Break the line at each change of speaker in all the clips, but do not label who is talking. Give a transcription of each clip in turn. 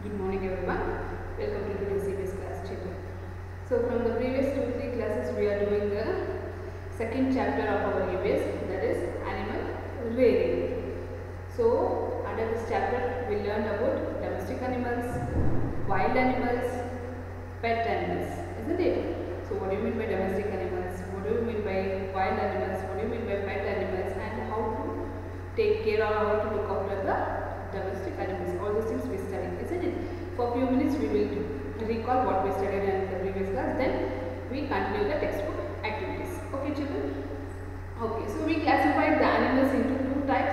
Good morning everyone. Welcome to today's CBS class children. So from the previous 2-3 classes we are doing the second chapter of our EBS, that is animal rearing. So under this chapter we learned about domestic animals, wild animals, pet animals, isn't it? So what do you mean by domestic animals? What do you mean by wild animals? What do you mean by pet animals? And how to take care or how to look after the domestic animals. All these things we studied, isn't it? For a few minutes we will recall what we studied in the previous class, then we continue the textbook activities. Okay children? Okay, so we classified the animals into two types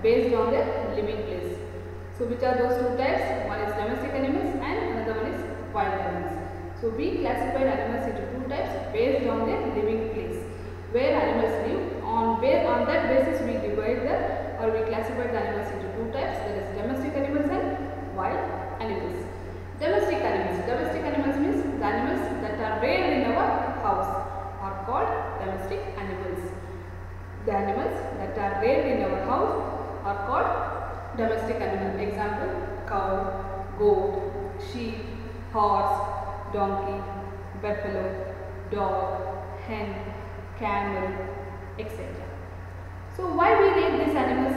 based on their living place. So which are those two types? One is domestic animals and another one is wild animals. So we classified animals into two types based on their living place, where animals live. On that basis we divide we classify the animals into two types, that is domestic animals and wild animals. Domestic animals means the animals that are reared in our house are called domestic animals. The animals that are reared in our house are called domestic animals. Example: cow, goat, sheep, horse, donkey, buffalo, dog, hen, camel, etc. So why we rear these animals,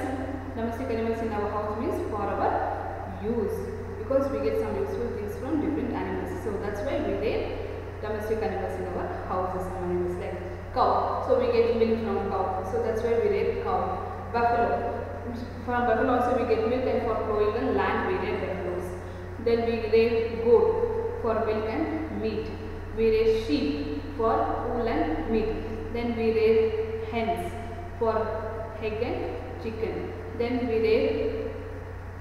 domestic animals in our house means for our use, because we get some useful things from different animals. So that's why we rear domestic animals in our houses. Some animals like cow, so we get milk from cow, so that's why we rear cow. Buffalo, from buffalo also we get milk, and for growing on land we rear buffaloes. Then we rear goat for milk and meat. We rear sheep for wool and meat. Then we rear hens for egg and chicken. Then we rear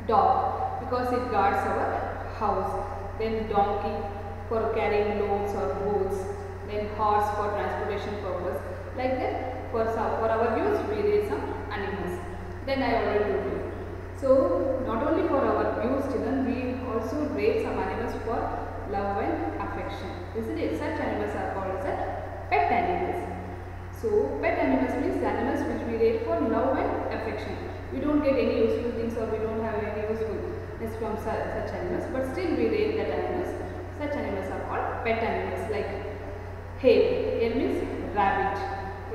dog because it guards our house. Then donkey for carrying loads or goods. Then horse for transportation purpose. Like that, for our use we rear some animals. Then I already told you. So not only for our use children, we also rear some animals for love and affection, isn't it? Such animals are called as pet animals. So pet animals means the animals which we rear for love and affection. We don't get any useful things or we don't have any usefulness from such animals, but still we rear that animals. Such animals are called pet animals. Like hare. Hare means rabbit.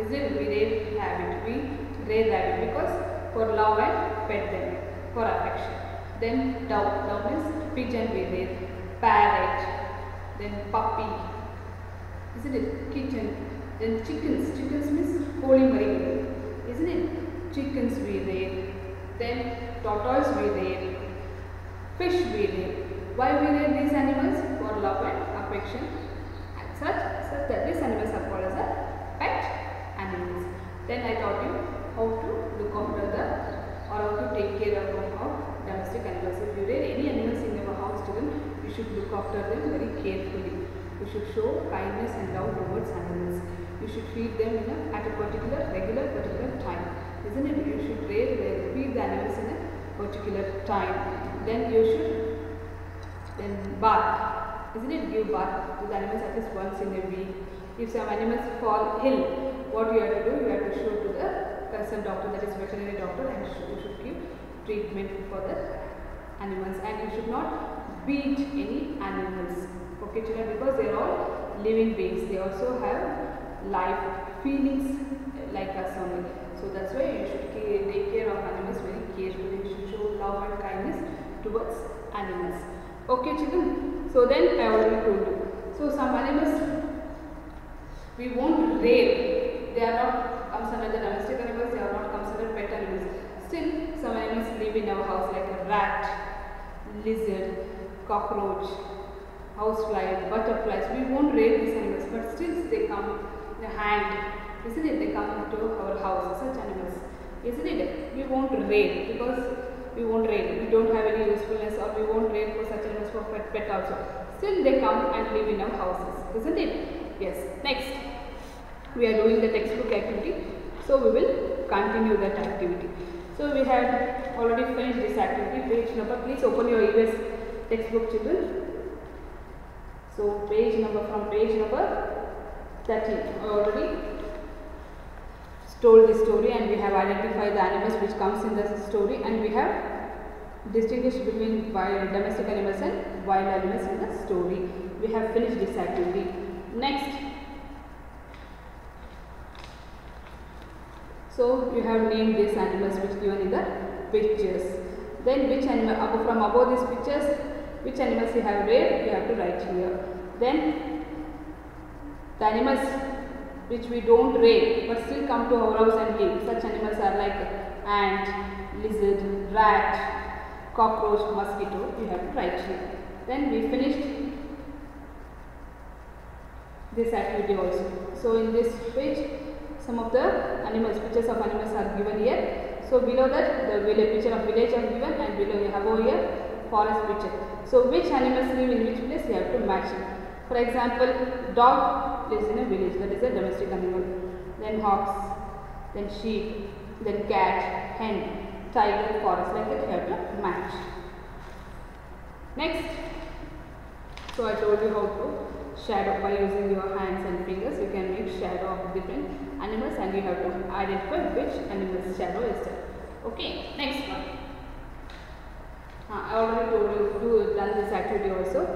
Is it? We rear rabbit. We rear rabbit because for love and pet them, for affection. Then dove. Dove means pigeon we rear. Parrot. Then puppy. Isn't it? Kitten. Then chickens. Chickens means holy Mary, isn't it? Chickens we rear. Then tortoise we rear. Fish we rear. Why we rear these animals? For love and affection. And such that these animals are called as pet animals. Then I taught you how to look after or how to take care of domestic animals. If you rear any animals in your house, children, you should look after them very carefully. You should show kindness and love towards animals. You should feed them at a particular time, isn't it? You should feed the animals in a particular time. Then you should bath, isn't it? Give bath to the animals at least once in a week. If some animals fall ill, what you have to do? You have to show to the concerned doctor, that is veterinary doctor, and you should give treatment for the animals. And you should not beat any animals, okay children, because they are all living beings. They also have life, feelings like us only. So that's why you should take care of animals very carefully. You should show love and kindness towards animals. Okay children. So then I already told you. So some animals we won't rear. They are not considered the domestic animals. They are not considered pet animals. Still some animals live in our house, like a rat, lizard, cockroach, housefly, butterflies. We won't rear these animals, but still they come in a hand, isn't it? They come into our house, such animals, isn't it? We won't rear because we don't have any usefulness, or we won't rear for such animals for pet also. Still they come and live in our houses, isn't it? Yes. Next, we are doing the textbook activity, so we will continue that activity. So we have already finished this activity. Page number, please open your EVS textbook children. So from page number 13, I already told the story, and we have identified the animals which comes in the story, and we have distinguish between domestic animals and wild animals in the story. We have finished this activity. Next, so you have named these animals which given in the pictures. Then which animal, from above these pictures, which animals you have read, you have to write here. Then the animals which we don't rate but still come to our house and live. Such animals are like ant, lizard, rat, cockroach, mosquito. You have to write here. Then we finished this activity also. So in this page, some of the animals, pictures of animals are given here. So below that, the picture of village are given, and below you have over here forest picture. So which animals live in which place, you have to match it. For example, dog lives in a village, that is a domestic animal. Then hawks, then sheep, then cat, hen, tiger, forest, like that you have to match. Next, so I told you how to shadow by using your hands and fingers. You can make shadow of different animals and you have to identify which animal's shadow is there. Okay, next one. I already told you to done this activity also.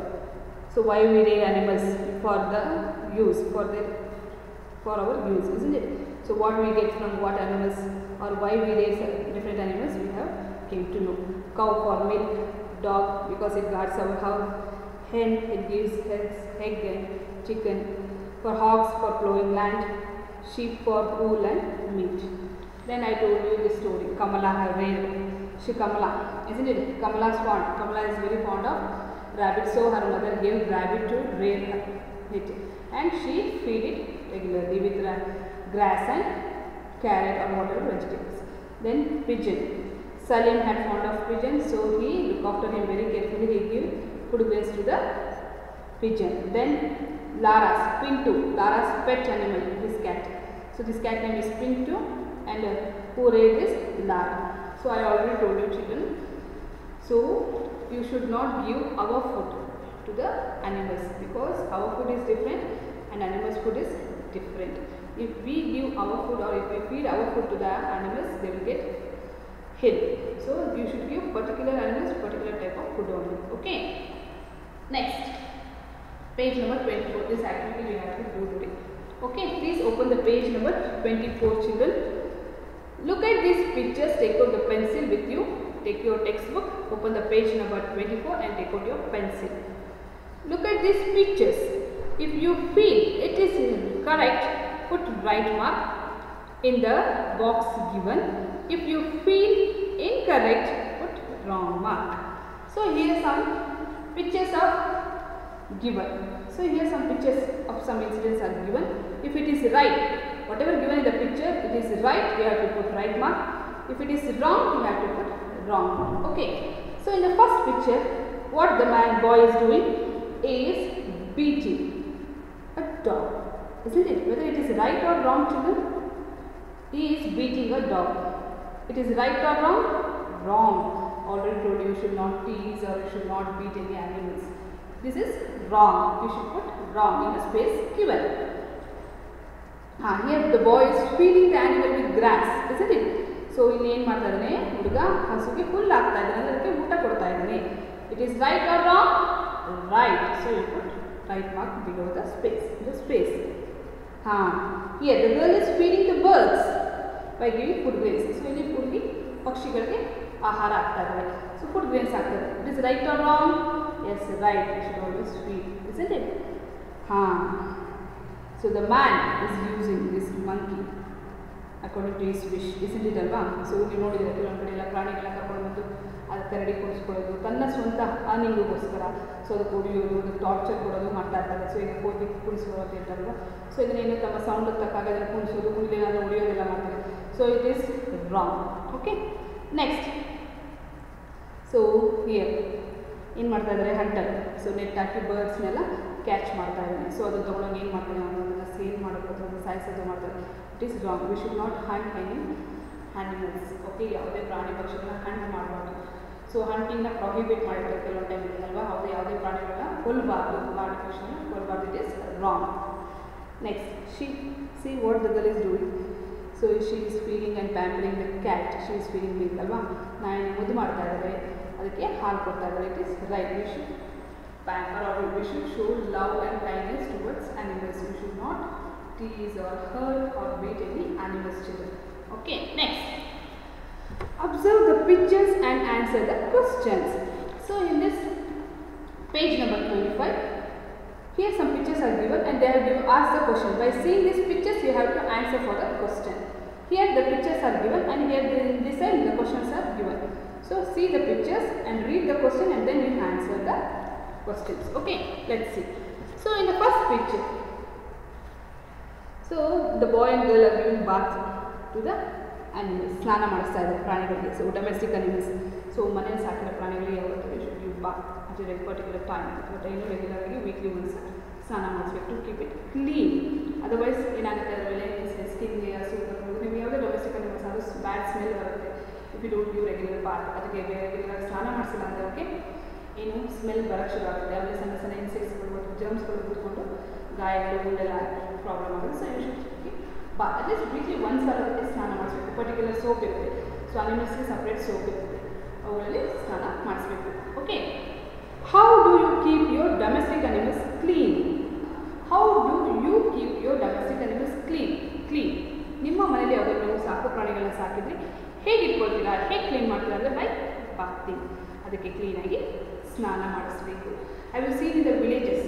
So why we rear animals? For the use, for our use, isn't it? So what we get from what animals, or why we rear different animals, we have came to know. Cow for milk, dog because it guards our house, hen it gives egg and chicken, for hogs for plowing land, sheep for wool and meat. Then I told you this story. Kamala have reared. She Kamala, isn't it? Kamala's fond. Kamala is very fond of rabbit, so her mother gave rabbit to rear it, and she feed it regularly with grass and carrot or whatever vegetables. Then pigeon. Salim had fond of pigeon, so he looked after him very carefully. He gave food grains to the pigeon. Then Lara's Pinto, Lara's pet animal, this cat. So this cat name is Pinto, and who reared this? Lara. So I already told you children. So you should not give our food to the animals, because our food is different and animals' food is different. If we give our food or if we feed our food to the animals, they will get ill. So you should give particular animals particular type of food only. Okay. Next, page number 24. This activity we have to do today. Okay. Please open the page number 24, children. Look at these pictures. Take out the pencil with you. Take your textbook, open the page number 24 and take out your pencil. Look at these pictures. If you feel it is correct, put right mark in the box given. If you feel incorrect, put wrong mark. So here are some pictures of given. So here some pictures of some incidents are given. If it is right, whatever given in the picture, it is right, you have to put right mark. If it is wrong, you have to put wrong. Okay. So in the first picture, what the boy is doing is beating a dog. Isn't it? Whether it is right or wrong, children? He is beating a dog. It is right or wrong? Wrong. Already told you should not tease or you should not beat any animals. This is wrong. You should put wrong in the space given. Here the boy is feeding the animal with grass. Isn't it? So ಇಲ್ಲಿ ಏನು ಮಾಡ್ತಾ ಇದ್ದಾನೆ, ಹುಡುಗ ಹಸುಗೆ ಹುಲ್ಲು ಹಾಕ್ತಾ ಇದ್ದಾನೆ, ಅದಕ್ಕೆ ಊಟ ಕೊಡ್ತಾ ಇದ್ದಾನೆ. It is right or wrong? Right. So you put right mark below the space. Here the girl is feeding the birds by giving food grains. So ಇಲ್ಲಿ ಹುಡುಗಿ ಪಕ್ಷಿಗಳಿಗೆ ಆಹಾರ ಹಾಕ್ತಾ ಇದ್ದಾಳೆ. So food grains ಹಾಕ್ತಾರೆ. It is right or wrong? Yes, right. You should always feed, isn't it? So the man is using this monkey according to his wish, isn't it alva? So ನೀವು ನೋಡಿದ್ರೆ ಕೆಲವೊಂದು ಕಡೆ ಎಲ್ಲ ಪ್ರಾಣಿಗಳ ಕರ್ಕೊಂಡು ಬಂದು ಅದು ಕರಡಿ ಕುಡಿಸ್ಕೊಳ್ಳೋದು ತನ್ನ ಸ್ವಂತ ಅರ್ನಿಂಗಿಗೋಸ್ಕರ. ಸೊ ಅದಕ್ಕೆ ಹೊಡಿಯೋದು, ಅದಕ್ಕೆ ಟಾರ್ಚರ್ ಕೊಡೋದು ಮಾಡ್ತಾ ಇರ್ತಾರೆ. ಸೊ ಈಗ ಕೋತಿ ಕುಡಿಸ್ಕೊಳ್ಳೋ ಅಂತ ಹೇಳ್ತಾರಲ್ವ. ಸೊ ಇದನ್ನೇನು ತಮ್ಮ ಸೌಂಡ್ ತಕ್ಕಾಗ ಅದನ್ನು ಕುಣಿಸೋದು, ಕುಣಿಲೇನಾದರೂ ಹೊಡಿಯೋದೆಲ್ಲ ಮಾಡ್ತಾರೆ. So it is wrong. Okay. Next, so here ಏನು ಮಾಡ್ತಾ ಇದ್ದಾರೆ, ಹಂಟರ್. ಸೊ ನೆಟ್ ಹಾಕಿ ಬರ್ಡ್ಸ್ನೆಲ್ಲ ಕ್ಯಾಚ್ ಮಾಡ್ತಾ ಇದ್ದಾನೆ. ಸೊ ಅದು ತೊಗೊಂಡೋಗಿ ಏನು ಮಾಡ್ತಾನೆ, ಅವನನ್ನು ಸೇಲ್ ಮಾಡೋದು ಅಥವಾ ಸಾಯಿಸೋದು ಮಾಡ್ತಾರೆ. It is wrong. We should not Hunt any animals. Okay. ಯಾವುದೇ ಪ್ರಾಣಿ ಪಕ್ಷಿಗಳನ್ನ ಹಂಟ್ ಮಾಡಬಾರ್ದು. ಸೊ ಹಂಟಿಂಗ್ನ ಪ್ರೊಹಿಬಿಟ್ ಮಾಡಿರ್ತಾರೆ ಕೆಲವೊಂದು ಟೈಮಲ್ಲಿ ಅಲ್ವಾ. ಯಾವುದೇ ಪ್ರಾಣಿಗಳನ್ನ ಕೊಲ್ಲಬಾರ್ದು, ಪ್ರಾಣಿ ಪಕ್ಷಿಗಳನ್ನ ಕೊಲ್ಲಬಾರ್ದು. It is wrong. Next, see what the girl is doing. So she is feeding and pampering the cat. She is feeding milk ಅಲ್ವಾ. ನಾನು ಮುದ್ದು ಮಾಡ್ತಾ ಇದ್ದಾರೆ, ಅದಕ್ಕೆ ಹಾಲು ಕೊಡ್ತಾ ಇದ್ದಾರೆ. It is right. We should pamper or we should show love and kindness towards animals. We should not tease or hurt or beat any animals, children. Okay, next. Observe the pictures and answer the questions. So in this page number 25, here some pictures are given and they have asked the question. By seeing these pictures, you have to answer for the question. Here the pictures are given and here in this side the questions are given. So see the pictures and read the question and then you answer the questions. Okay, let's see. So in the first picture, so the boy and girl are giving bath to the animals. ಸ್ನಾನ ಮಾಡಿಸ್ತಾ ಇದ್ದಾರೆ ಪ್ರಾಣಿಗಳಿಗೆ. So domestic animals. So ಮನೆಯಲ್ಲಿ ಸಾಕಿದ ಪ್ರಾಣಿಗಳಿಗೆ ಯಾವತ್ತೂ you should give bath at a particular time. Daily regular ಆಗಿ weekly once ಸ್ನಾನ ಮಾಡಿಸ್ಬೇಕು to keep it clean. Otherwise ಏನಾಗುತ್ತೆ ಅದರಲ್ಲಿ ಸ್ಕಿನ್ಗೆ ಹಸುಗಳು ನೀವು ಯಾವುದೇ ಡೊಮೆಸ್ಟಿಕ್ ಅನಿಮಲ್ಸ್ ಅದು ಬ್ಯಾಡ್ ಸ್ಮೆಲ್ ಬರುತ್ತೆ. If you don't give regular bath, ಅದಕ್ಕೆ ರೆಗ್ಯುಲರ್ ಸ್ನಾನ ಮಾಡಿಸಿಲ್ಲ ಅಂದರೆ ಅವಕ್ಕೆ ಏನು ಸ್ಮೆಲ್ ಬರೋಕ್ಕೆ ಶುರು ಆಗುತ್ತೆ. ಆಮೇಲೆ ಸಣ್ಣ ಸಣ್ಣ ಇನ್ಸೆಕ್ಟ್ಸ್ಗಳು ಮತ್ತು ಜರ್ಮ್ಸ್ಗಳು ಕೂತ್ಕೊಂಡು ಗಾಯಗಳು ಗುಂಡೆಲ್ಲ ಪ್ರಾಬ್ಲಮ್ ಆಗುತ್ತೆ. So you should bath at least weekly once ಅದಕ್ಕೆ ಸ್ನಾನ ಮಾಡಿಸ್ಬೇಕು. ಪರ್ಟಿಕ್ಯುಲರ್ ಸೋಪ್ ಇರುತ್ತೆ. ಸೊ ಅನಿಮಲ್ಸ್ಗೆ ಸಪ್ರೇಟ್ ಸೋಪ್ ಇರುತ್ತೆ, ಅವುಗಳಲ್ಲಿ ಸ್ನಾನ ಮಾಡಿಸ್ಬೇಕು. Okay, how do you keep your domestic animals clean? How do you keep your domestic animals clean? ನಿಮ್ಮ ಮನೇಲಿ ಯಾವುದಾದ್ರು ನೀವು ಸಾಕು ಪ್ರಾಣಿಗಳನ್ನ ಸಾಕಿದ್ರೆ ಹೇಗೆ ಇಟ್ಕೊಳ್ತೀರಾ, ಹೇಗೆ ಕ್ಲೀನ್ ಮಾಡ್ತೀರಾ ಅಂದರೆ ಬೈ ಬಾತಿಂಗ್. ಅದಕ್ಕೆ ಕ್ಲೀನಾಗಿ ಸ್ನಾನ ಮಾಡಿಸ್ಬೇಕು. Have you seen in the villages?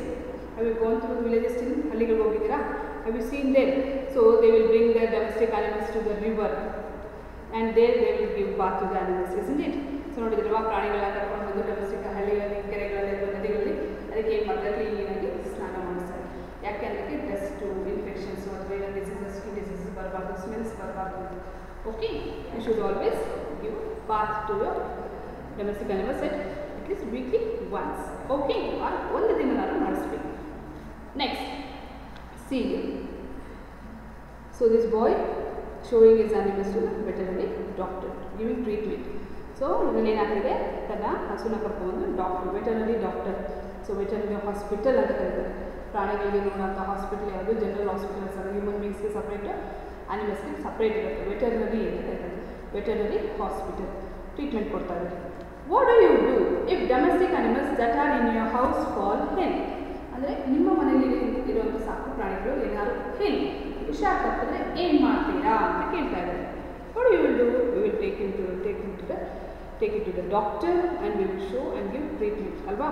Have you gone through villages? ಹಳ್ಳಿಗಳಿಗೆ ಹೋಗಿದ್ದೀರಾ? Have you seen there? So they will bring the domestic animals to the river and there they will give bath to the animals, isn't it? So ನೋಡಿದ್ರಲ್ವಾ, ಪ್ರಾಣಿಗಳನ್ನ ಕರ್ಕೊಂಡು ಬಂದು domestic ಹಳ್ಳಿಗಳಲ್ಲಿ, ಕೆರೆಗಳಲ್ಲಿ, ನದಿಗಳಲ್ಲಿ ಅದಕ್ಕೆ ಏನು ಮಾಡ್ತಾರೆ, ಕ್ಲೀನಾಗಿ ಸ್ನಾನ ಮಾಡಿಸ್ತಾರೆ. ಯಾಕೆ ಅಂದರೆ ಡಸ್ಟು, ಇನ್ಫೆಕ್ಷನ್ಸು ಅಥವಾ ಏನೋ ಡಿಸೀಸಸ್, ಸ್ಕಿನ್ ಡಿಸೀಸಸ್ ಬರಬಾರ್ದು, ಸ್ಮೆಲ್ಸ್ ಬರಬಾರ್ದು. Okay, you should always give bath to your domestic animals at least weekly once. Okay, or ಒಂದು ದಿನನಾದರೂ ಮಾಡಿಸ್ಬೇಕು. Next, see, so this boy showing his animals to the veterinary doctor, giving treatment. So ಇದನ್ನೇನಾಗ್ತಿದೆ, ತನ್ನ ಹಸುನ ಕರ್ಕೊಂಡು doctor, veterinary doctor. So veterinary hospital ಅಂತ ಕರೀತಾರೆ. ಪ್ರಾಣಿಗಳಿಗೆ ನೋಡುವಂಥ ಹಾಸ್ಪಿಟಲ್ ಯಾವುದು? ಜನರಲ್ ಹಾಸ್ಪಿಟಲ್ಸ್ ಅಲ್ಲ. ಹ್ಯೂಮನ್ ಬೀಂಗ್ಸ್ಗೆ ಸಪ್ರೇಟ್, ಅನಿಮಲ್ಸ್ಗೆ ಸಪ್ರೇಟ್ ಇರುತ್ತೆ. ವೆಟರ್ನರಿ ಅಂತ ಕರೀತಾರೆ. ವೆಟರ್ನರಿ ಹಾಸ್ಪಿಟಲ್ ಟ್ರೀಟ್ಮೆಂಟ್ ಕೊಡ್ತಾ ಇದ್ದಾರೆ. What do you do if domestic animals that are in your house fall ill? ಅಂದರೆ ನಿಮ್ಮ ಮನೆಯಲ್ಲಿ ಇರುವಂಥ ಸಾಕು ಪ್ರಾಣಿಗಳು ಏನಾದ್ರು ಇಲ್, ಹುಷಾರು ತಪ್ಪಿದ್ರೆ ಏನು ಮಾಡ್ತೀರಾ ಅಂತ ಕೇಳ್ತಾ ಇದ್ದಾರೆ. What you will do? We will take it to the doctor and we will show and give treatment ಅಲ್ವಾ?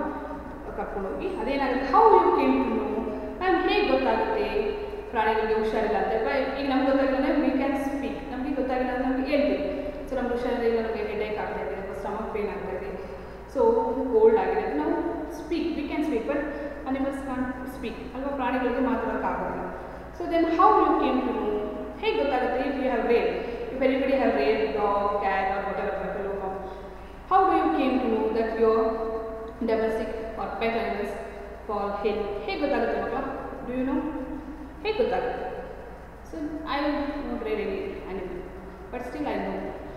ಕರ್ಕೊಂಡೋಗಿ ಅದೇನಾಗುತ್ತೆ, how you came to know? ನಮ್ಗೆ ಹೇಗೆ ಗೊತ್ತಾಗುತ್ತೆ ಪ್ರಾಣಿಗಳಿಗೆ ಹುಷಾರಿಲ್ಲ ಅಂತ? ಈಗ ನಮ್ಗೆ ಗೊತ್ತಾಗಿಲ್ಲ ಅಂದರೆ ವಿ ಕ್ಯಾನ್ ಸ್ಪೀಕ್. ನಮಗೆ ಗೊತ್ತಾಗಿಲ್ಲ ಅಂದರೆ ನಮ್ಗೆ ಹೇಳ್ತೀವಿ. ಸೊ ನಮ್ಗೆ ಹುಷಾರಿಲ್ಲ, ನಮಗೆ ಹೆಡೇಕ್ ಆಗ್ತಾ ಇದೆ, ಸ್ಟಮಕ್ ಪೇನ್ ಆಗ್ತಾ ಇದೆ, ಸೊ ಕೋಲ್ಡ್ ಆಗಿದೆ, ನಾವು speak, we can speak. But animals can't speak ಅಲ್ವಾ? ಪ್ರಾಣಿಗಳಿಗೆ ಮಾತಾಡೋಕ್ಕಾಗಲ್ಲ. So then how you came to know? ಹೇಗೆ ಗೊತ್ತಾಗುತ್ತೆ? If you have rear, if anybody have rear dog, cat or whatever pet low farm, how do you came to know that your domestic or pet animals fall ill? ಹೇಗೆ ಗೊತ್ತಾಗುತ್ತೆ ಮಕ್ಕಳ? Do you know? ಹೇಗೆ ಗೊತ್ತಾಗುತ್ತೆ? So I not rear any animal, but still I know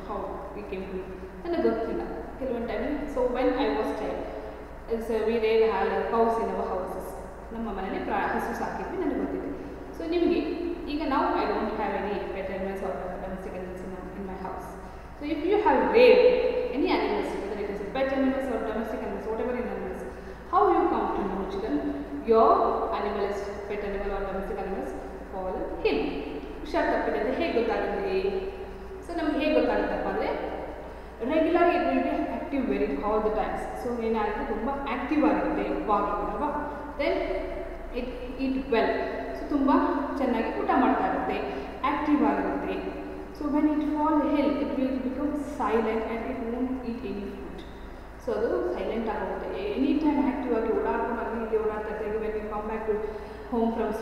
how we came to know. ನನಗೆ ಗೊತ್ತಿಲ್ಲ ಕೆಲವೊಂದು time. So when I was child, it's we rear had cows in our houses. ನಮ್ಮ ಮನೇಲಿ ಹಸು ಸಾಕಿದ್ವಿ, ನನಗೆ ಗೊತ್ತಿದೆ. ಸೊ ನಿಮಗೆ ಈಗ ನಾವು I don't have any pet animals or domestic animals in my house. So if you have rare any animals, whether it is pet animals or domestic animals, whatever in animals, how you come to know children your animals, pet animal or domestic animals fall ill? ಹುಷಾರು ತಪ್ಪಿದೆ ಅಂತ ಹೇಗೆ ಗೊತ್ತಾಗುತ್ತೆ? So ನಮ್ಗೆ ಹೇಗೆ ಗೊತ್ತಾಗುತ್ತಪ್ಪ ಅಂದರೆ regular it will be active very all the times. So ಏನಾಗುತ್ತೆ, ತುಂಬ ಆ್ಯಕ್ಟಿವ್ ಆಗಿರುತ್ತೆ ಯಾವಾಗಲೂ ಅಲ್ವಾ? Then it eat well. So ತುಂಬ ಚೆನ್ನಾಗಿ ಊಟ ಮಾಡ್ತಾ ಇರುತ್ತೆ, ಆ್ಯಕ್ಟಿವ್ ಆಗಿರುತ್ತೆ. So when it fall ill, it will become silent and it won't eat any food. So ಅದು ಸೈಲೆಂಟ್ ಆಗೋಗುತ್ತೆ. ಎನಿ ಟೈಮ್ ಆ್ಯಕ್ಟಿವ್ ಆಗಿ ಓಡಾಡ್ಕೊಂಡು ಅಲ್ಲಿ ಇಲ್ಲಿ ಓಡಾಡ್ತಾ ಇರ್ತಾರೆ. When you come back to home from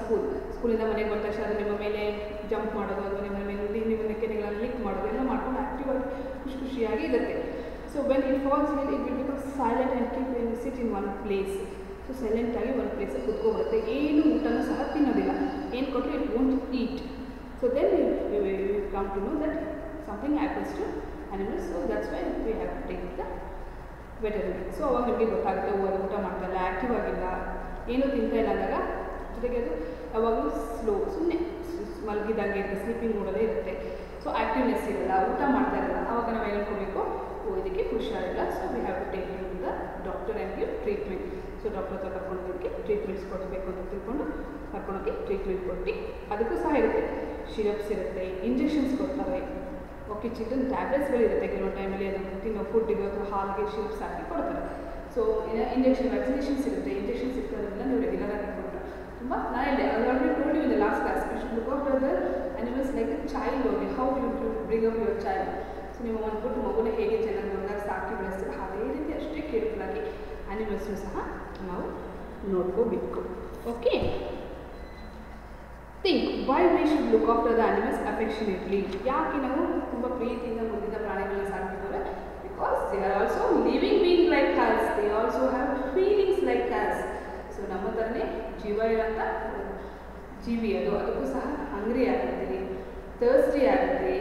ಸ್ಕೂಲಿಂದ ಮನೆಗೆ ಬಂದ ತಕ್ಷಣ ಅದು ನಿಮ್ಮ ಮೇಲೆ ಜಂಪ್ ಮಾಡೋದು, ಅಥವಾ ನಿಮ್ಮ ಮೇಲೆ ನಿಮ್ಮ ನೆಕ್ಕೆನೆಗಳನ್ನು ಲಿಕ್ ಮಾಡೋದು ಎಲ್ಲ ಮಾಡ್ಕೊಂಡು ಆ್ಯಕ್ಟಿವ್ ಆಗಿ ಖುಷಿಯಾಗಿ ಇರುತ್ತೆ. So when it falls ill, it will become silent and keep when you sit in one place. So ಸೈಲೆಂಟಾಗಿ ಒಂದು ಪ್ಲೇಸಲ್ಲಿ ಕುತ್ಕೊಬಿಡುತ್ತೆ, ಏನು ಊಟನೂ ಸಹ ತಿನ್ನೋದಿಲ್ಲ, ಏನು ಕೊಟ್ಟರು it won't eat. So then you come to know that something happens to animals. So that's why we have to take the veterinary. So ಅವಾಗ ನಿಮಗೆ ಗೊತ್ತಾಗುತ್ತೆ, ಅದು ಊಟ ಮಾಡ್ತಾಯಿಲ್ಲ, ಆ್ಯಕ್ಟಿವ್ ಆಗಿಲ್ಲ, ಏನೂ ತಿಂತಾ ಇಲ್ಲ ಅಂದಾಗ, ಜೊತೆಗೆ ಅದು ಯಾವಾಗಲೂ ಸ್ಲೋ, ಸುಮ್ಮನೆ ಮಲಗಿದಂಗೆ ಇರುತ್ತೆ, ಸ್ಲೀಪಿಂಗ್ ಮೋಡಲ್ಲೇ ಇರುತ್ತೆ. ಸೊ ಆ್ಯಕ್ಟಿವ್ನೆಸ್ ಇರಲ್ಲ, ಊಟ ಮಾಡ್ತಾ ಇರಲ್ಲ. ಆವಾಗ ನಾವು ಏನು ಹೇಳ್ಕೋಬೇಕು, ಇದಕ್ಕೆ ಹುಷಾರಿಲ್ಲ, so we have to take to the doctor and give treatment. So doctor ಹತ್ರ ಕರ್ಕೊಂಡೋದಕ್ಕೆ ಟ್ರೀಟ್ಮೆಂಟ್ಸ್ ಕೊಡಬೇಕು ಅಂತ ತಿಳ್ಕೊಂಡು ಕರ್ಕೊಂಡೋಗಿ ಟ್ರೀಟ್ಮೆಂಟ್ ಕೊಟ್ಟು ಅದಕ್ಕೂ ಸಹ ಇರುತ್ತೆ, ಸಿರಪ್ಸ್ ಇರುತ್ತೆ, ಇಂಜೆಕ್ಷನ್ಸ್ ಕೊಡ್ತಾರೆ. ಓಕೆ, ಚಿಲ್ಡ್ರನ್ ಟ್ಯಾಬ್ಲೆಟ್ಸ್ಗಳಿರುತ್ತೆ ಕೆಲವು ಟೈಮಲ್ಲಿ ಅದು ತಿನ್ನೋ ಫುಡ್ಡಿಗೆ ಅಥವಾ ಹಾಲಿಗೆ ಸಿರಪ್ಸ್ ಹಾಕಿ ಕೊಡ್ತಾರೆ. ಸೊ ಇಂಜೆಕ್ಷನ್ ವ್ಯಾಕ್ಸಿನೇಷನ್ಸ್ ಇರುತ್ತೆ, ಇಂಜೆಕ್ಷನ್ಸ್ ಇರೋದ್ರಿಂದ ನೀವು ರೆಗ್ಯುಲರ್ ಆಗಿ ಕೊಟ್ಟರೆ ತುಂಬ ನಾನು ಹೇಳಿದೆ already told you in the last class, you should look after the animals like a child only. How you should bring up your child. So ನೀವು ಅಂದ್ಬಿಟ್ಟು ಮಗುನ ಹೇಗೆ ಚೆನ್ನಾಗಿ ನೋಡಿದಾಗ ಸಾಕಿ ಬೆಳೆಸ್ತೀರ ಅದೇ ರೀತಿ ಅಷ್ಟೇ ಕೇರ್ಫುಲ್ಲಾಗಿ ಅನಿಮಲ್ಸ್ನು ಸಹ ನಾವು ನೋಡ್ಕೋಬೇಕು. Okay, think why we should look after the animals affectionately. ಯಾಕೆ ನಾವು ತುಂಬ ಪ್ರೀತಿಯಿಂದ ಮುಗಿದ ಪ್ರಾಣಿಗಳನ್ನ ಸಾಕ್ತಿದ್ದಾರೆ? Because they are also living being like us, they also have feelings like us. So ನಮ್ಮ ಥರನೇ ಜೀವ ಇರೋಂಥ ಜೀವಿ ಅದು, ಅದಕ್ಕೂ ಸಹ ಹಂಗ್ರಿ ಆಗುತ್ತೆ, ಥರ್ಸ್ಟಿ ಆಗುತ್ತೆ,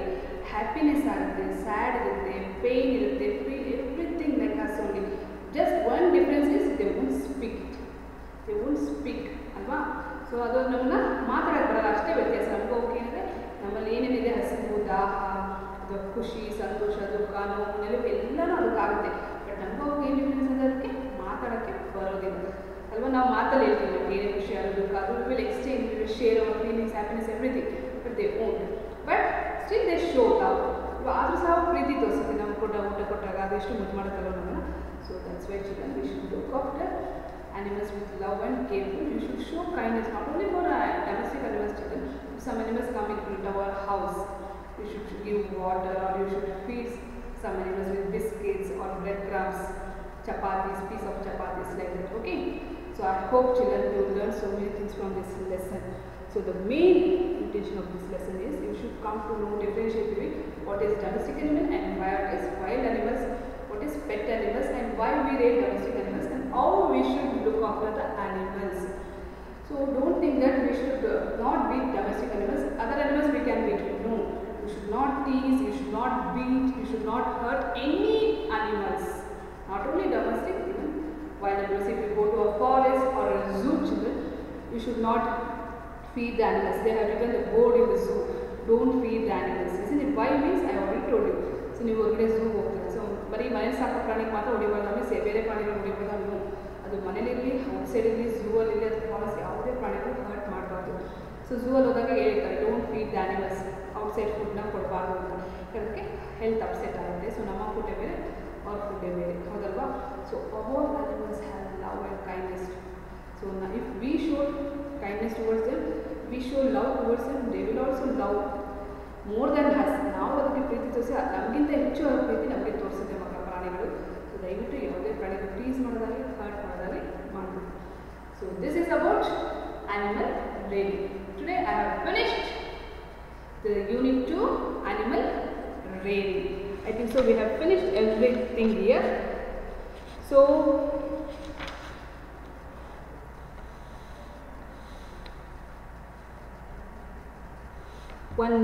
ಹ್ಯಾಪಿನೆಸ್ ಆಗುತ್ತೆ, ಸ್ಯಾಡ್ ಇರುತ್ತೆ, ಪೇಯ್ನ್ ಇರುತ್ತೆ, everything like us only. Just one difference is they won't speak it, they won't speak ಅಲ್ವಾ. ಸೊ ಅದು ನಮ್ಮನ್ನ ಮಾತಾಡಕ್ಕೆ ಬರಲ್ಲ, ಅಷ್ಟೇ ವ್ಯತ್ಯಾಸ. ಅನುಭವಕ್ಕೆ ಏನಿದೆ ನಮ್ಮಲ್ಲಿ ಏನೇನಿದೆ, ಹಸಿವು, ದಾಹ, ಅಥವಾ ಖುಷಿ, ಸಂತೋಷ, ದುಃಖ, ನೋವು, ನೆಲವು ಎಲ್ಲನೂ ಅದಕ್ಕಾಗುತ್ತೆ. ಬಟ್ ಅನುಭವಕ್ಕೆ ಏನು ಡಿಫ್ರೆನ್ಸ್ ಅಂದರೆ ಅದಕ್ಕೆ ಮಾತಾಡೋಕ್ಕೆ ಬರೋದಿಲ್ಲ ಅಲ್ವಾ. ನಾವು ಮಾತಲ್ಲಿ ಹೇಳ್ತೀವಿ ನಮ್ಗೆ ಏನೇ ಖುಷಿ ಆಗೋದು, ದುಃಖ, ಅದು will exchange, will share our feelings, happiness, everything. But they won't, but still they show love. ಆದರೂ ಸಹ ಪ್ರೀತಿ ತೋರಿಸುತ್ತೆ, ನಮ್ಗೆ ಊಟ ಕೊಟ್ಟಾಗ ಅದೆಷ್ಟು ಮುದ್ದು ಮಾಡುತ್ತಲ್ಲ ನಮ್ಮನ್ನು. So that's Y children V should look after animals with love and care. You should show kindness not only for domestic animals, children. If some animals come into our house, you should give water or you should feed some animals with biscuits or breadcrumbs, chapatis, piece of chapatis like that. Okay, so I hope children you learn so many things from this lesson. So the main intention of this lesson is you should come to know, differentiate between what is domestic animal and what is wild animals, what is pet animals, and why we rate domestic animals, and how we should look after the animals. So don't think that we should not beat domestic animals. Other animals we can beat. No, you should not tease, you should not beat, you should not hurt any animals. Not only domestic, even wild animals. If you go to a forest or a zoo, children, you should not feed the animals. They have written the board in the zoo. Don't feed the animals. Isn't it? Why means I already told you. So ನೀವು ಹೊರಗಡೆ zoo ಹೋಗ್ತಾರೆ, so ಬರೀ ಮನೇಲಿ ಸಾಕೋ ಪ್ರಾಣಿಗೆ ಮಾತ್ರ ಹೊಡಿಬಾರ್ದು, ಆಮೇಲೆ ಬೇರೆ ಪ್ರಾಣಿಗಳು ಹೊಡಿಬಾರ್ದು. ಅದು ಮನೇಲಿರಲಿ, ಔಟ್ಸೈಡ್ ಇರಲಿ, ಝೂ ಅಲ್ಲಿ ಇರಲಿ, ಅದು ಫಾರೆಸ್ಟ್ ಯಾವುದೇ ಪ್ರಾಣಿಗಳು ಹರ್ಟ್ ಮಾಡಬಾರ್ದು. ಸೊ ಝೂ ಅಲ್ಲಿ ಹೋದಾಗ ಹೇಳ್ತಾರೆ don't feed the animals, outside ಫುಡ್ನ ಕೊಡಬಾರ್ದು ಅಂತ. ಅದಕ್ಕೆ ಹೆಲ್ತ್ ಅಪ್ಸೆಟ್ ಆಗುತ್ತೆ. ಸೊ ನಮ್ಮ ಫುಡ್ಡೇ ಬೇರೆ, ಅವ್ರ ಫುಡ್ಡೇ ಬೇರೆ, ಹೌದಲ್ವಾ. So our animals have love and kindness. So if we show kindness towards them, we show love towards them, they will also love more then us. ನಾವು ಅದಕ್ಕೆ ಪ್ರೀತಿ ತೋರಿಸಿ ನಮಗಿಂತ ಹೆಚ್ಚು ಅವ್ರ ಪ್ರೀತಿ ನಮಗೆ ತೋರಿಸುತ್ತೆ ಮಕ್ಕಳ ಪ್ರಾಣಿಗಳು. ಸೊ ದಯವಿಟ್ಟು ಯಾವುದೇ ಪ್ರಾಣಿಗಳು ಟೀಸ್ ಮಾಡೋದಾಗಲಿ, ಹರ್ಟ್ ಮಾಡೋದಾಗಲಿ ಮಾಡಬೇಕು. So this is about animal rearing. Today I have finished the unit 2 animal rearing. I think so we have finished everything here. So one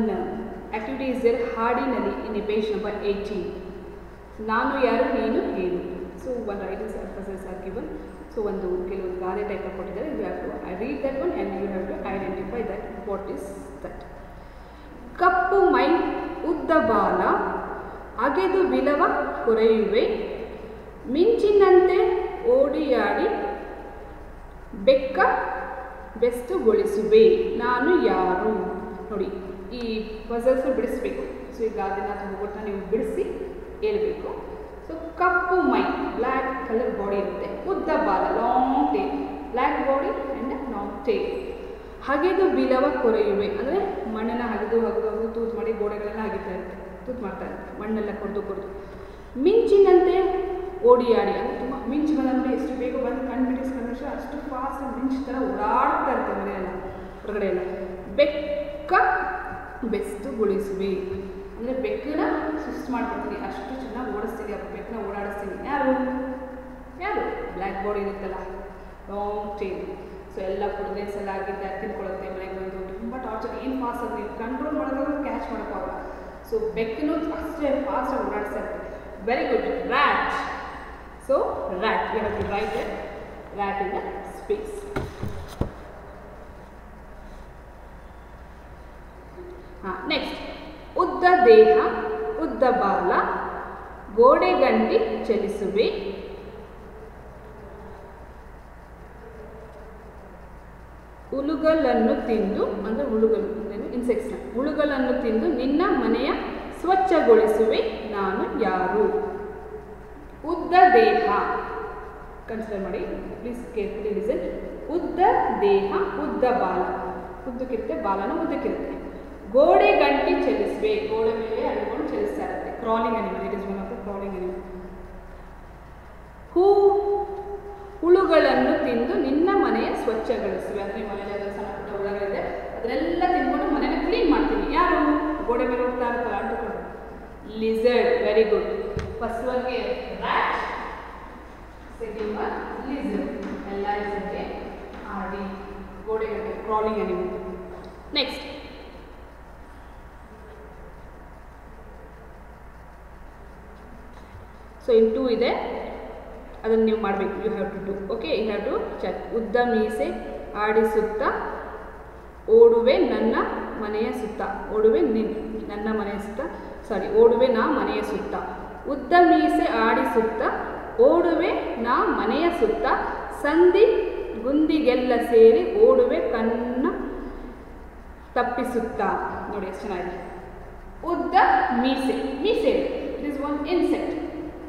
activity is there, ಹಾಡಿನಲ್ಲಿ in page number 18. ನಾನು ಯಾರು, ನೀನು ಏನು. So one writing exercises are given. So ಒಂದು ಕೆಲವು ಗಾದೆ type ಕೊಟ್ಟಿದ್ದಾರೆ, you have to read that one and you have to identify that what is that. ಕಪ್ಪು ಮೈ ಉದ್ದ ಬಾಲ ಅಗೆದು ಬಿಲವ ಕೊರೆಯುವೆ, ಮಿಂಚಿನಂತೆ ಓಡಿಯಾಡಿ ಬೆಕ್ಕ ಬೆಸ್ತುಗೊಳಿಸುವೆ, ನಾನು ಯಾರು. ನೋಡಿ ಈ ಪಜಲ್ಸ್ನ ಬಿಡಿಸ್ಬೇಕು. ಸೊ ಈಗ ಅದನ್ನು ತುಂಬಿಕೊಟ್ಟು ನೀವು ಬಿಡಿಸಿ ಹೇಳ್ಬೇಕು. ಸೊ ಕಪ್ಪು ಮೈ, ಬ್ಲ್ಯಾಕ್ ಕಲರ್ ಬಾಡಿ ಇರುತ್ತೆ, ಉದ್ದ ಬಾಲ, long tail, black body and long tail. ಹಗೆದು ಬಿಲವ ಕೊರೆಯುವೆ ಅಂದರೆ ಮಣ್ಣನ್ನು ಹಗೆದು ತೂತು ಮಾಡಿ ಗೋಡೆಗಳೆಲ್ಲ ಹಗಿತಾ ಇರುತ್ತೆ, ತೂತು ಮಾಡ್ತಾ ಇರುತ್ತೆ, ಮಣ್ಣೆಲ್ಲ ಕೊರೆದು. ಮಿಂಚಿನಂತೆ ಓಡಿಯಾಡಿ ಅಂದರೆ ತುಂಬ ಮಿಂಚು ಬಂದರೆ ಎಷ್ಟು ಬೇಗ ಬಂದು ಕಣ್ಣು ಬಿಟ್ಟಿಸ್ಕೊಂಡ್ರೆ ಅಷ್ಟು ಫಾಸ್ಟ್ ಮಿಂಚು ಥರ ಓಡಾಡ್ತಾ ಇರುತ್ತೆ ಮನೆಯೆಲ್ಲ, ಹೊರಗಡೆ ಎಲ್ಲ. ಬೆಕ್ಕ ಬೆಸ್ತುಗೊಳಿಸುವೆ ಅಂದರೆ ಬೆಕ್ಕನ್ನ ಸುಸ್ತು ಮಾಡ್ಕೊಡ್ತೀನಿ, ಅಷ್ಟು ಚೆನ್ನಾಗಿ ಓಡಿಸ್ತೀನಿ, ಆ ಬೆಕ್ಕನ್ನ ಓಡಾಡಿಸ್ತೀನಿ. ಯಾರು ಬ್ಲ್ಯಾಕ್ ಬಾಡಿ ಇರುತ್ತಲ್ಲ, ಲಾಂಗ್ ಟೇಲ್. ಸೊ ಎಲ್ಲ ಫುಡ್ನೆಸ್ ಎಲ್ಲ ಆಗಿದ್ದ ತಿನ್ಕೊಳ್ಳುತ್ತೆ, ಮನೆಗೆ ಬಂದು ತುಂಬ ಟಾರ್ಚರ್, ಏನು ಫಾಸ್ಟ್ ಆಗಿ ಕಂಟ್ರೋಲ್ ಮಾಡೋದಾಗ ಕ್ಯಾಚ್ ಮಾಡೋಕ್ಕಾಗಲ್ಲ. ಸೊ ಬೆಕ್ಕನ್ನು ಅಷ್ಟೇ ಫಾಸ್ಟಾಗಿ ಓಡಾಡಿಸ್ತಾ ಇರ್ತಾರೆ. Very good. Rat. So rat, you have to write that rat in the space. Next, ಉದ್ದ ದೇಹ, ಉದ್ದ ಬಾಲ, ಗೋಡೆ ಗಂಟಿ ಚಲಿಸುವೆ, ಹುಳುಗಳನ್ನು ತಿಂದು ಅಂದರೆ ಹುಳುಗಳು ಇನ್ಸೆಕ್ಟ್ಸ್ನ ಹುಳುಗಳನ್ನು ತಿಂದು ನಿನ್ನ ಮನೆಯ ಸ್ವಚ್ಛಗೊಳಿಸುವೆ ನಾನು ಯಾರು. ಉದ್ದ ದೇಹ, ಕನ್ಸಿಡರ್ ಮಾಡಿ ಪ್ಲೀಸ್ ಕೇರ್ಫುಲಿ ಲಿಸನ್. ಉದ್ದ ದೇಹ, ಉದ್ದ ಬಾಲ, ಉದ್ದಕ್ಕಿರುತ್ತೆ ಬಾಲನ ಉದ್ದಕ್ಕಿರುತ್ತೆ. ಗೋಡೆ ಗಂಟಿ ಚಲಿಸುವೆ, ಗೋಡೆ ಮೇಲೆ ಅಡ್ಕೊಂಡು ಚಲಿಸ್ತಾ ಇರುತ್ತೆ. Crawling animal, it is one of the crawling animal. ಹುಳುಗಳನ್ನು ತಿಂದು ನಿನ್ನ ಮನೆಯ ಸ್ವಚ್ಛಗೊಳಿಸುವೆ, ಅಂದರೆ ಮನೆಯಲ್ಲಿ ಅದರ ಸಣ್ಣ ಪುಟ್ಟ ಹುಳುಗಳಿದೆ ಅದನ್ನೆಲ್ಲ ತಿಂದ್ಕೊಂಡು ಮನೆಯ ಕ್ಲೀನ್ ಮಾಡ್ತೀನಿ. ಯಾರು? ಗೋಡೆ ಮೇಲೆ ಹೋಗ್ತಾ ಇರ್ತಾರೆ ಅಂಟುಕೊಂಡು. Lizard, very good. ಫಸ್ಟ್ ಒನ್ಗೆ ರ್ಯಾಟ್, ಸೆಕೆಂಡ್ ಒನ್ ಲಿಸರ್ಡ್. ಎಲ್ಲ ಲಿಸರ್ಡ್ಗೆ ಆಡಿ ಗೋಡೆಗಂಟೆ crawling animal. Next so in 2 ಇದೆ, ಅದನ್ನು ನೀವು ಮಾಡಬೇಕು. You have to do. Okay, you have to check. ಉದ್ದ ಮೀಸೆ ಆಡಿಸುತ್ತ ಓಡುವೆ ನನ್ನ ಮನೆಯ ಸುತ್ತ, ಓಡುವೆ ನನ್ನ ಮನೆಯ ಸುತ್ತ, ಓಡುವೆ ನಾ ಮನೆಯ ಸುತ್ತ. ಉದ್ದ ಮೀಸೆ ಆಡಿಸುತ್ತ ಓಡುವೆ ನಾ ಮನೆಯ ಸುತ್ತ, ಸಂಧಿ ಗುಂದಿಗೆಲ್ಲ ಸೇರಿ ಓಡುವೆ ಕಣ್ಣ ತಪ್ಪಿಸುತ್ತ. ನೋಡಿ ಎಷ್ಟು ಚೆನ್ನಾಗಿದೆ. ಉದ್ದ ಮೀಸೆ, ಮೀಸೆ it is one insect.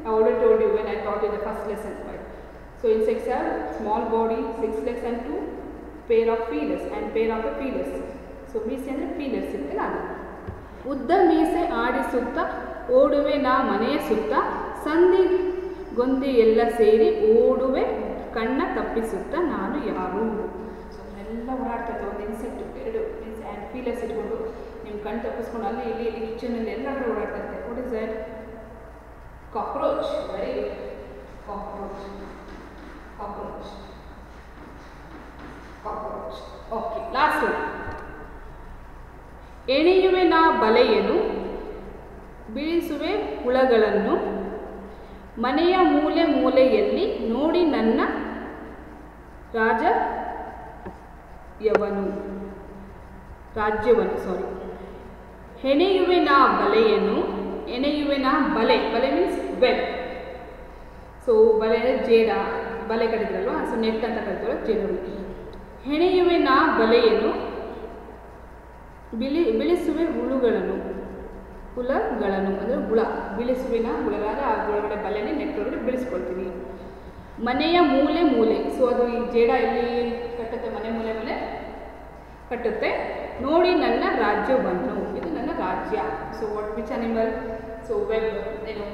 I already told you when I taught you the first lesson, right? So insects have small body, 6 legs and 2 pair of feelers and pair of the feelers. So meese andre feelers ಇರುತ್ತಲ್ಲ ಅದು. ಉದ್ದ ಮೀಸೆ ಆಡಿಸುತ್ತ ಓಡುವೆ ನಾ ಮನೆಯ ಸುತ್ತ, ಸಂಧಿ ಗೊಂದಿ ಎಲ್ಲ ಸೇರಿ ಓಡುವೆ ಕಣ್ಣ ತಪ್ಪಿಸುತ್ತ ನಾನು ಯಾರು. ಸೊ ಎಲ್ಲ ಓಡಾಡ್ತಾ ಇತ್ತು. ಒಂದು ಇನ್ಸೆಕ್ಟ್ 2 ಮೀನ್ಸ್ ಆ್ಯಂಡ್ ಫೀಲರ್ಸ್ ಇಟ್ಕೊಂಡು ನಿಮ್ಮ ಕಣ್ಣು ತಪ್ಪಿಸ್ಕೊಂಡು ಅಲ್ಲಿ ಇಲ್ಲಿ ಕಿಚನಲ್ಲಿ ಎಲ್ಲ ಕಡೆ ಓಡಾಡ್ತಾ ಇರ್ತಾರೆ. What is that? Cockroach, very good. Cockroach. Okay, last one. ಎಣೆಯುವೆ ನಾ ಬಲೆಯನ್ನು, ಬೀಳಿಸುವೆ ಹುಳಗಳನ್ನು, ಮನೆಯ ಮೂಲೆ ಮೂಲೆಯಲ್ಲಿ ನೋಡಿ ನನ್ನ ರಾಜ್ಯವನ್ನು. ಹೆಣೆಯುವೆ ನಾ ಬಲೆಯನ್ನು, ಎಣೆಯುವೆ ನಾ ಬಲೆ, ಬಲೆ ಮೀನ್ಸ್ ವೆಬ್. ಸೊ ಬಲೆ ಜೇಡ, ಬಲೆ ಕಟ್ಟಿದ್ರಲ್ವ, ಸೊ ನೆಟ್ ಅಂತ ಕರಿತೀವಲ್ಲ ಜೇಡಗಳು. ಹೆಣೆಯುವೆ ನಾ ಬಲೆಯನ್ನು, ಬಿಳಿಸುವೆ ಹುಳುಗಳನ್ನು ಅಂದರೆ ಹುಳ, ಬಿಳಿಸುವೆ ನಾ ಹುಳಗಾದ್ರೆ ಆ ಒಳಗಡೆ ಬಲೆನೇ ನೆಟ್ ಒಳಗಡೆ ಬಿಳಿಸ್ಕೊಳ್ತೀನಿ. ಮನೆಯ ಮೂಲೆ ಮೂಲೆ, ಸೊ ಅದು ಈ ಜೇಡ ಎಲ್ಲಿ ಕಟ್ಟುತ್ತೆ, ಮನೆ ಮೂಲೆ ಮೂಲೆ ಕಟ್ಟುತ್ತೆ. ನೋಡಿ ನನ್ನ ರಾಜ್ಯವನ್ನು, ಇದು ನನ್ನ ರಾಜ್ಯ. So which animal? So web, ಏನು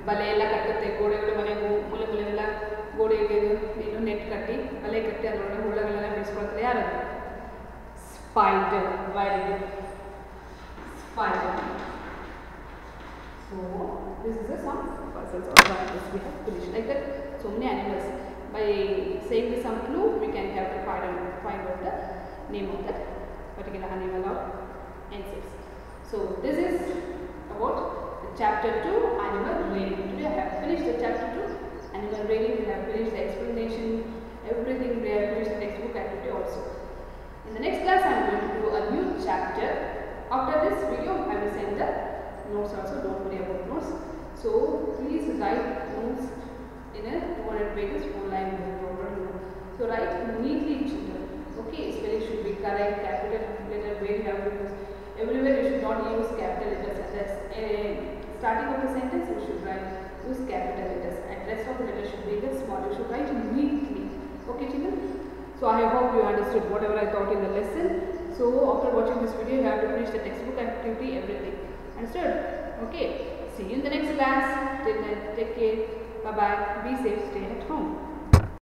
ಬಲೆ ಎಲ್ಲ ಕಟ್ಟುತ್ತೆ, ಗೋಡೆಗಳು ಮನೆ ಮೂಲೆ ಮೂಲೆಲ್ಲ ಗೋಡೆಗೆ ಏನು ನೆಟ್ ಕಟ್ಟಿ ಬಲೆ ಕಟ್ಟಿ ಅದರೊಳಗೆ ಹುಳಗಳೆಲ್ಲ ಬಿಡಿಸ್ಕೊಳ್ತಾರೆ. ಯಾರದು? Spider. Very good, spider. So this is some puzzles or practice we have finished like that. So many animals. By saying some clue we can have to find out the name of that particular animal or insects. So this is about the chapter 2, animal rearing. Today I have finished the chapter 2, animal rearing. We have finished the explanation, everything. We have finished the textbook activity also. In the next class I am going to do a new chapter. After this video I will send the notes also. Don't worry about notes. So please write notes in a 200 pages, 4 line note. So write neatly, children. Okay, spelling should be correct, capital letter where you have to use. Everywhere you should not use capital letters. That's starting of the sentence you should use capital letters, and rest of the letters should be the small. You should write neatly. Okay, children. So I hope you understood whatever I taught in the lesson. So after watching this video, you have to finish the textbook activity, everything. Understood? Okay. See you in the next class. Till then, take care. Bye bye. Be safe. Stay at home.